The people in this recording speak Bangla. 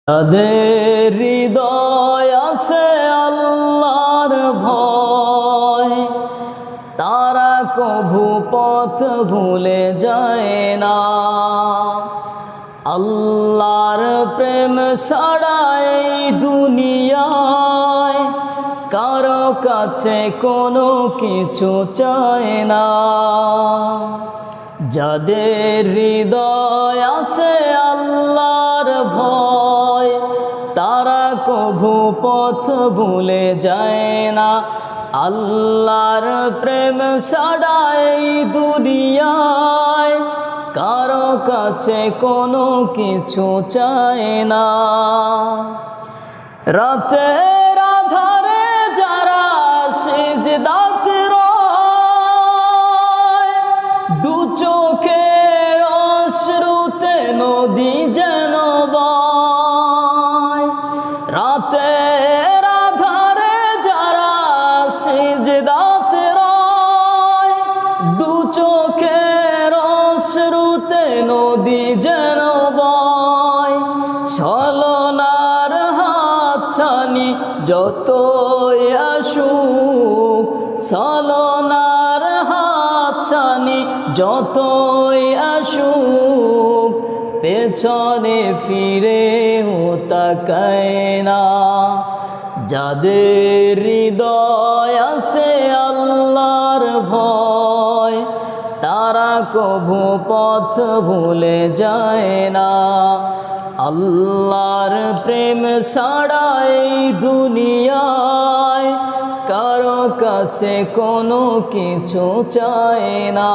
যাদের হৃদয় আছে আল্লাহর ভয়, তারা কভু পথ ভুলে যায় না। আল্লাহর প্রেম ছাড়া এই দুনিয়ায় কারো কাছে কোনো কিছু চায় না। যাদের হৃদয় আছে আল্লাহর ভয়, তারা কভু পথ ভুলে যায় না। আল্লাহর প্রেম ছাড়া এই দুনিয়ায় কারো কাছে কোনো কিছু চায় না। রাতের আধারে যারা সিজদাতে রয়, দু চোখের অশ্রুতে নদী যেন বয়। রাতের আধারে যারা সিজদাতে রয়, দু চোখের অশ্রুতে নদী যেন বয়। ছলনার হাতছানি যতই আসুক, ছলনার হাতছানি যতই আসুক, পেছনে ফিরেও তাকায় না। যাদের হৃদয় আছে আল্লাহর ভয়, তারা কভু পথ ভুলে যায় না। আল্লাহর প্রেম ছাড়া এই দুনিয়ায় কারো কাছে কোনো কিছু চায় না।